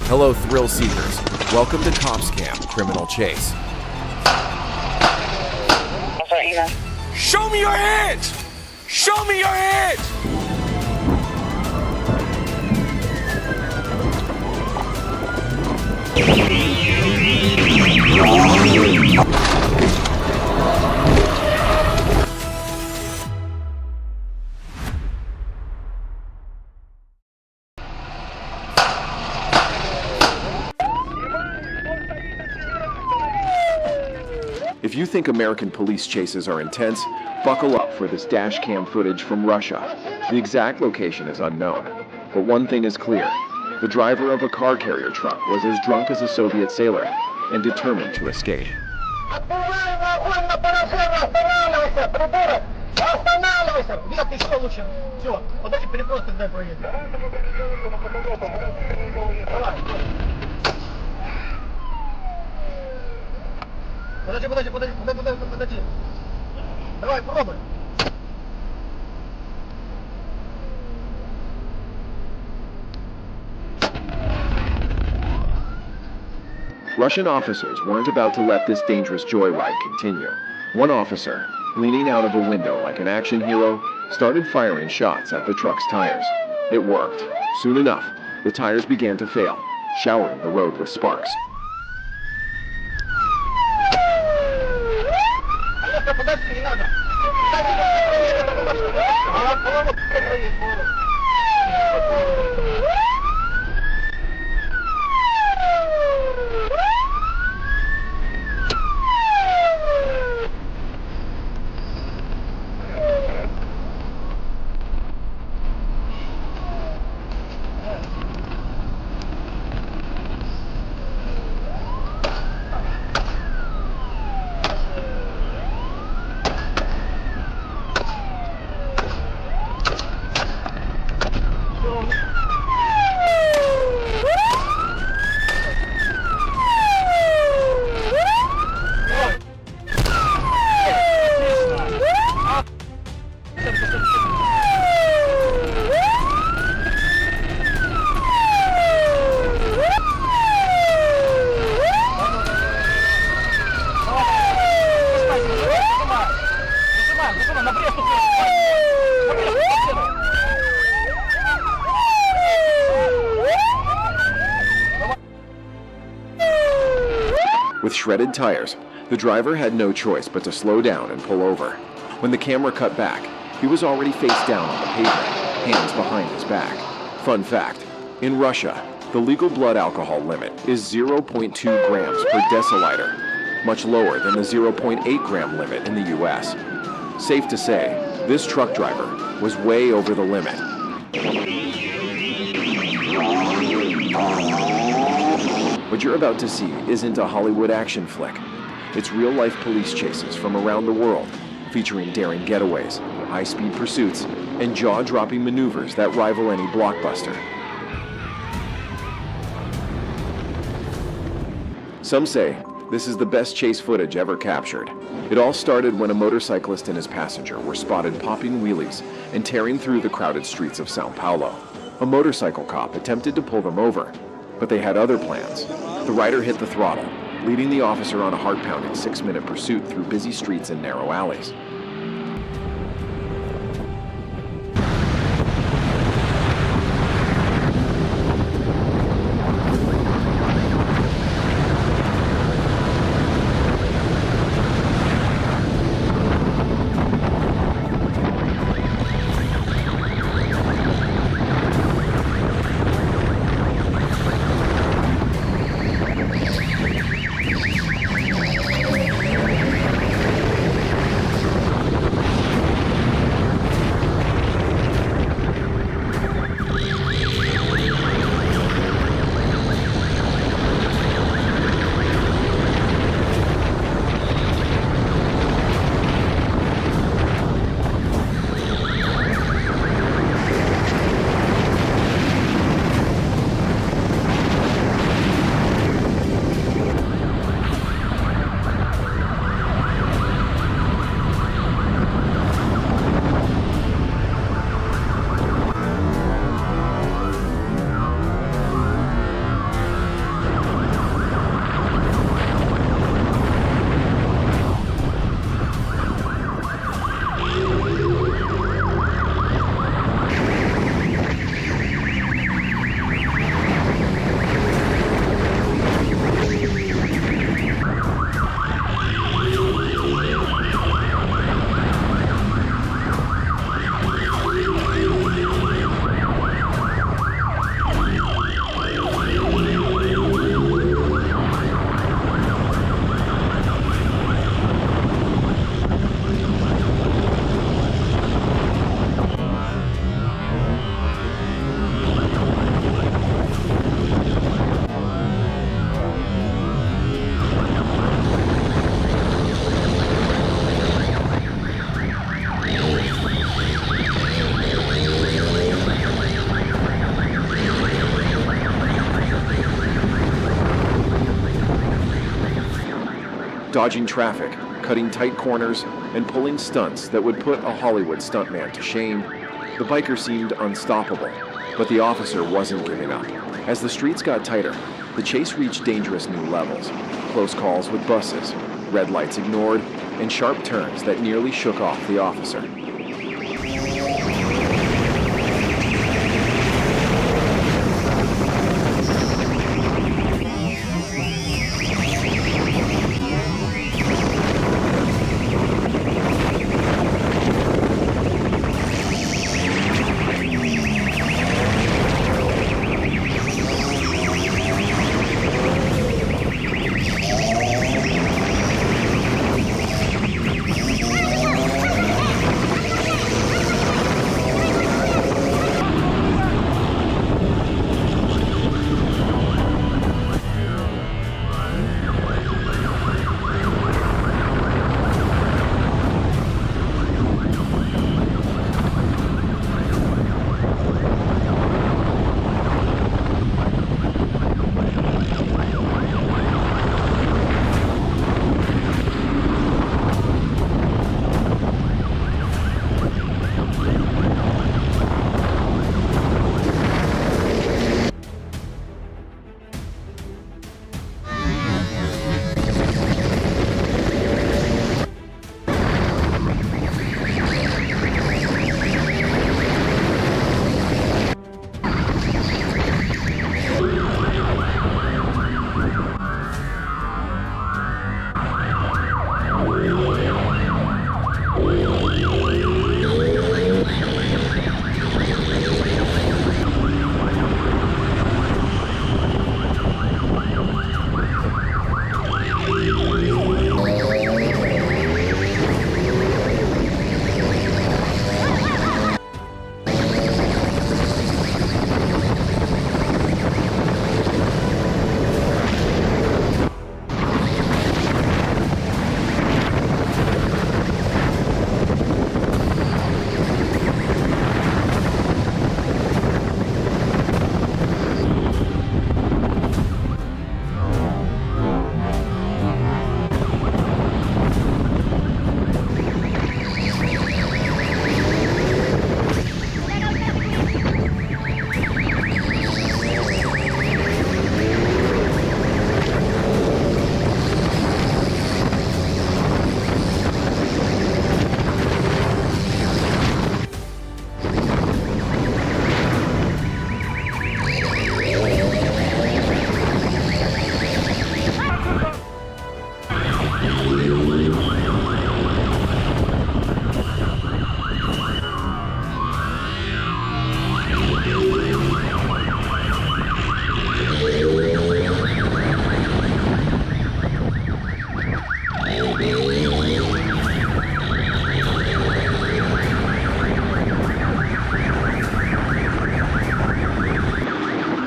Hello, thrill seekers. Welcome to Dashcam Criminal Chase. Show me your hands! Show me your hands! If you think American police chases are intense, buckle up for this dashcam footage from Russia. The exact location is unknown, but one thing is clear. The driver of a car carrier truck was as drunk as a Soviet sailor and determined to escape. Подожди. Давай, пробуй. Russian officers weren't about to let this dangerous joyride continue. One officer, leaning out of a window like an action hero, started firing shots at the truck's tires. It worked. Soon enough, the tires began to fail, showering the road with sparks. Подожди, не надо. With shredded tires, the driver had no choice but to slow down and pull over. When the camera cut back, he was already face down on the pavement, hands behind his back. Fun fact, in Russia, the legal blood alcohol limit is 0.2 grams per deciliter, much lower than the 0.8 gram limit in the US. Safe to say, this truck driver was way over the limit. What you're about to see isn't a Hollywood action flick. It's real-life police chases from around the world, featuring daring getaways, high-speed pursuits, and jaw-dropping maneuvers that rival any blockbuster. Some say this is the best chase footage ever captured. It all started when a motorcyclist and his passenger were spotted popping wheelies and tearing through the crowded streets of Sao Paulo. A motorcycle cop attempted to pull them over, but they had other plans. The rider hit the throttle, leading the officer on a heart-pounding 6-minute pursuit through busy streets and narrow alleys. dodging traffic, cutting tight corners, and pulling stunts that would put a Hollywood stuntman to shame. The biker seemed unstoppable, but the officer wasn't giving up. As the streets got tighter, the chase reached dangerous new levels. Close calls with buses, red lights ignored, and sharp turns that nearly shook off the officer.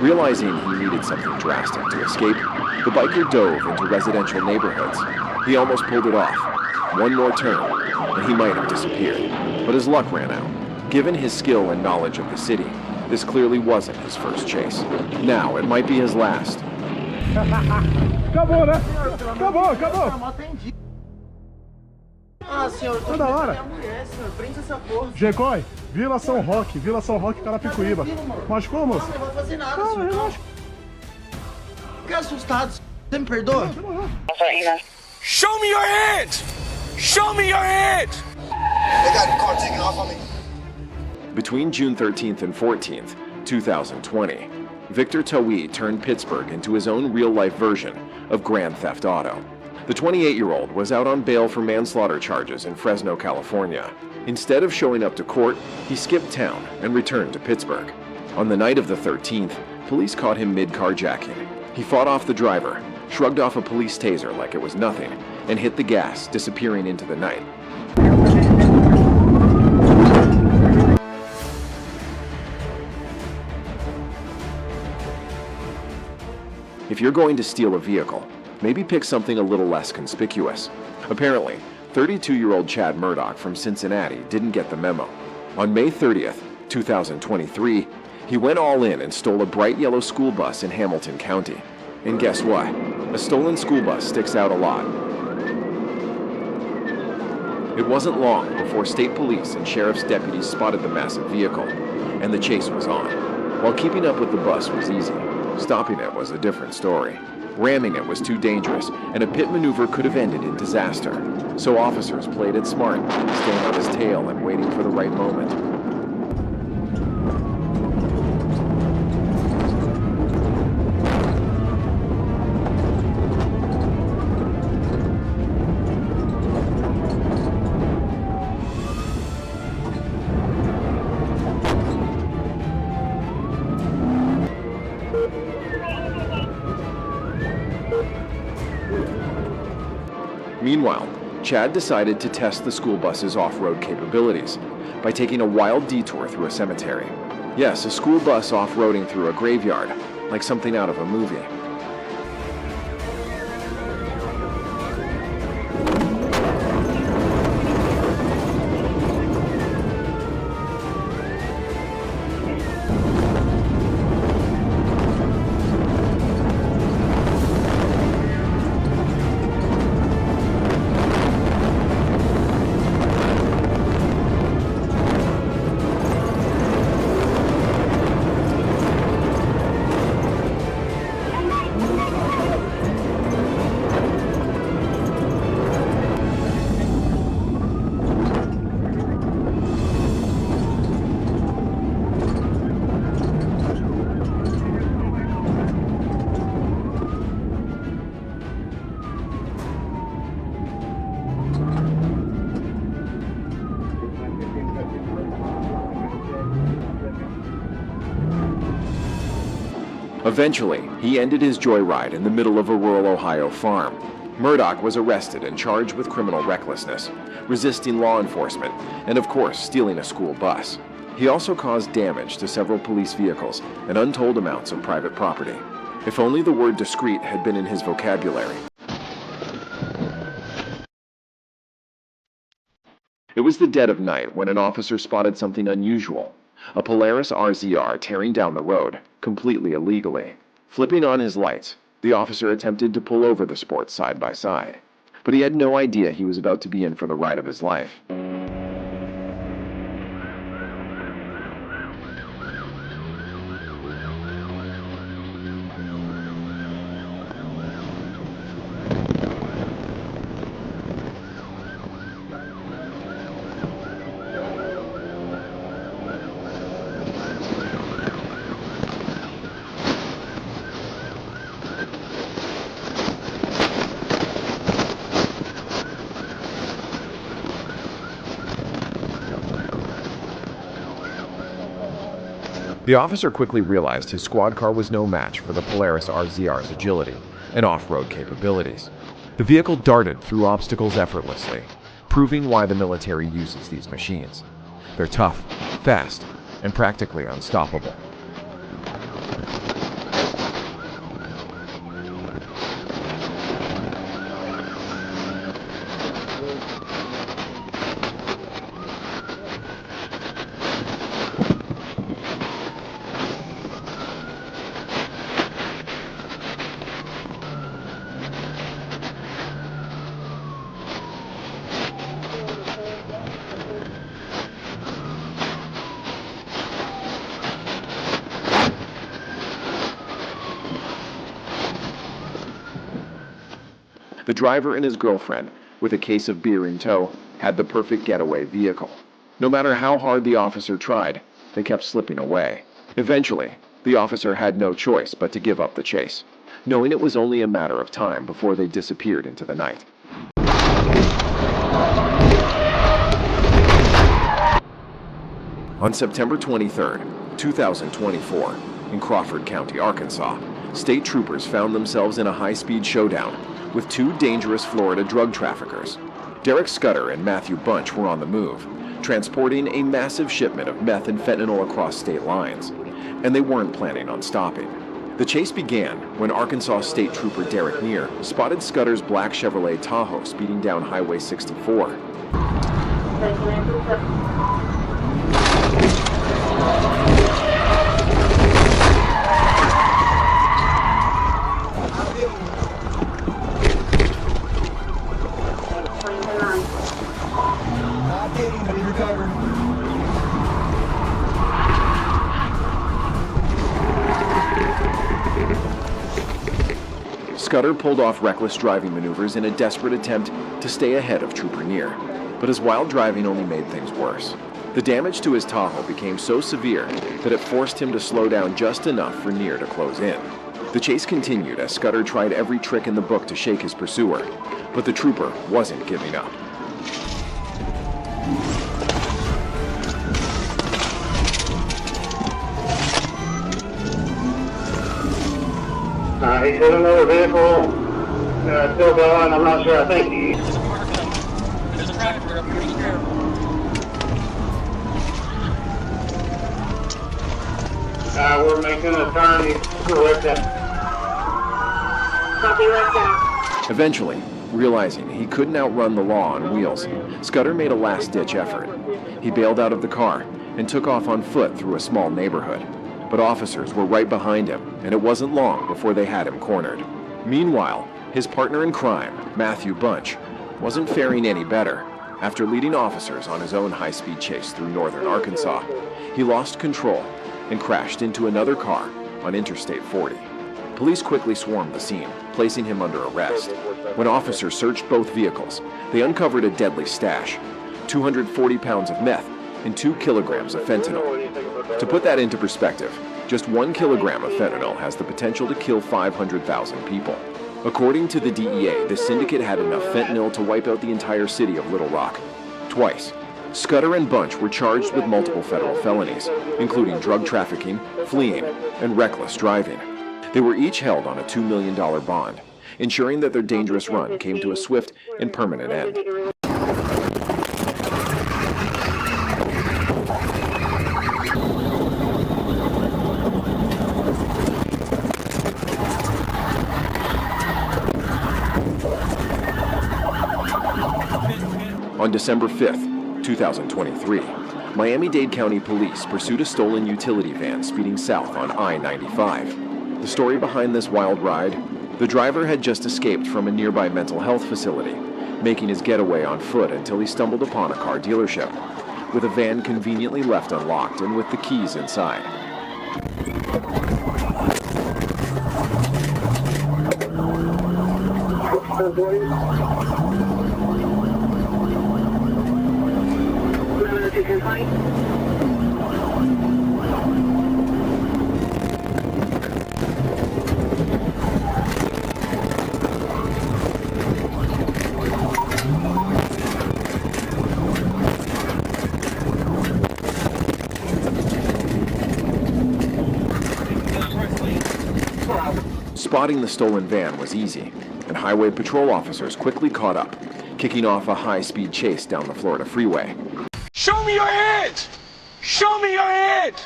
Realizing he needed something drastic to escape, the biker dove into residential neighborhoods. He almost pulled it off. One more turn, and he might have disappeared. But his luck ran out. Given his skill and knowledge of the city, this clearly wasn't his first chase. Now, it might be his last. Acabou, né? Acabou. Ah, senhor, Tá da hora. minha mulher, senhor. Prende essa porra. Gekoi, Vila São Roque, Carapicuíba. Machucou, moço? Não vou fazer nada, Calma, senhor. relaxa. Fiquei assustado. Você me perdoa? Show me your hands! Show me your hands! They got the car taken off on me. Between June 13th and 14th, 2020, Victor Tawee turned Pittsburgh into his own real-life version of Grand Theft Auto. The 28-year-old was out on bail for manslaughter charges in Fresno, California. Instead of showing up to court, he skipped town and returned to Pittsburgh. On the night of the 13th, police caught him mid-carjacking. He fought off the driver, shrugged off a police taser like it was nothing, and hit the gas, disappearing into the night. If you're going to steal a vehicle, maybe pick something a little less conspicuous. Apparently, 32-year-old Chad Murdoch from Cincinnati didn't get the memo. On May 30th, 2023, he went all in and stole a bright yellow school bus in Hamilton County. And guess what? A stolen school bus sticks out a lot. It wasn't long before state police and sheriff's deputies spotted the massive vehicle, and the chase was on. While keeping up with the bus was easy, stopping it was a different story. Ramming it was too dangerous, and a pit maneuver could have ended in disaster. So officers played it smart, staying on his tail and waiting for the right moment. Meanwhile, Chad decided to test the school bus's off-road capabilities by taking a wild detour through a cemetery. Yes, a school bus off-roading through a graveyard, like something out of a movie. Eventually, he ended his joyride in the middle of a rural Ohio farm. Murdoch was arrested and charged with criminal recklessness, resisting law enforcement, and of course, stealing a school bus. He also caused damage to several police vehicles and untold amounts of private property. If only the word discreet had been in his vocabulary. It was the dead of night when an officer spotted something unusual. A Polaris RZR tearing down the road, completely illegally. Flipping on his lights, the officer attempted to pull over the sport side by side. But he had no idea he was about to be in for the ride of his life. The officer quickly realized his squad car was no match for the Polaris RZR's agility and off-road capabilities. The vehicle darted through obstacles effortlessly, proving why the military uses these machines. They're tough, fast, and practically unstoppable. The driver and his girlfriend, with a case of beer in tow, had the perfect getaway vehicle. No matter how hard the officer tried, they kept slipping away. Eventually, the officer had no choice but to give up the chase, knowing it was only a matter of time before they disappeared into the night. On September 23, 2024, in Crawford County, Arkansas, state troopers found themselves in a high-speed showdown with two dangerous Florida drug traffickers. Derek Scudder and Matthew Bunch were on the move, transporting a massive shipment of meth and fentanyl across state lines, and they weren't planning on stopping. The chase began when Arkansas State Trooper Derek Neer spotted Scudder's black Chevrolet Tahoe speeding down Highway 64. Scudder pulled off reckless driving maneuvers in a desperate attempt to stay ahead of Trooper Neer. But his wild driving only made things worse. The damage to his Tahoe became so severe that it forced him to slow down just enough for Neer to close in. The chase continued as Scudder tried every trick in the book to shake his pursuer, but the trooper wasn't giving up. He's in another vehicle, still going, I'm not sure, I think he... There's a tractor up here, be careful. We're making a turn, he's correct that. Copy right down. Eventually, realizing he couldn't outrun the law on wheels, Scudder made a last-ditch effort. He bailed out of the car and took off on foot through a small neighborhood. But officers were right behind him, and it wasn't long before they had him cornered. Meanwhile, his partner in crime, Matthew Bunch, wasn't faring any better. After leading officers on his own high-speed chase through northern Arkansas, he lost control and crashed into another car on Interstate 40. Police quickly swarmed the scene, placing him under arrest. When officers searched both vehicles, they uncovered a deadly stash, 240 pounds of meth and 2 kilograms of fentanyl. To put that into perspective, just 1 kilogram of fentanyl has the potential to kill 500,000 people. According to the DEA, this syndicate had enough fentanyl to wipe out the entire city of Little Rock. Twice. Scudder and Bunch were charged with multiple federal felonies, including drug trafficking, fleeing, and reckless driving. They were each held on a $2 million bond, ensuring that their dangerous run came to a swift and permanent end. On December 5th, 2023, Miami-Dade County Police pursued a stolen utility van speeding south on I-95. The story behind this wild ride: the driver had just escaped from a nearby mental health facility, making his getaway on foot until he stumbled upon a car dealership, with a van conveniently left unlocked and with the keys inside. Spotting the stolen van was easy, and highway patrol officers quickly caught up, kicking off a high-speed chase down the Florida freeway. Show me your hands! Show me your hands!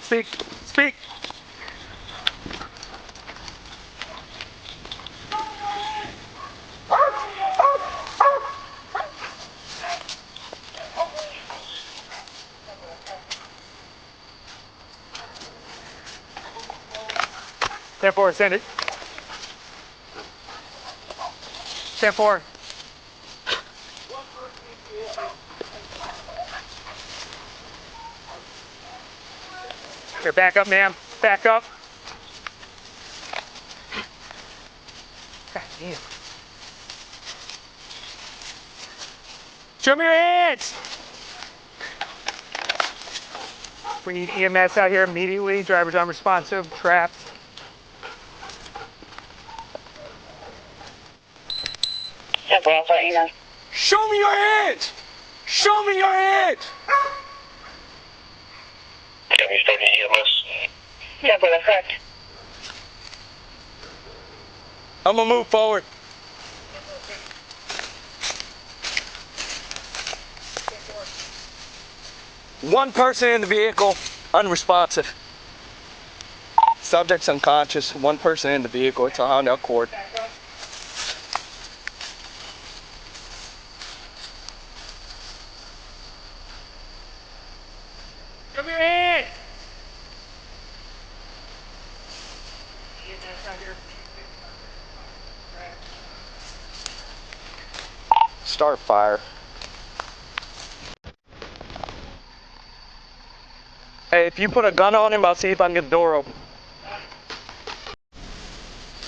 Speak! 10-4, send it. 10-4. Here, back up, ma'am. Back up. God damn. Show me your hands! We need EMS out here immediately. Driver's unresponsive, trapped. Show me your hands! Show me your hands! Have you started EMS? Yeah, but correct. I'm gonna move forward. One person in the vehicle, unresponsive. Subject's unconscious, one person in the vehicle, it's a Honda Accord. Come your hand! Start fire. Hey, if you put a gun on him, I'll see if I can get the door open.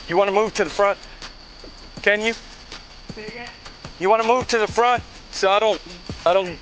You want to move to the front? Can you? You want to move to the front so I don't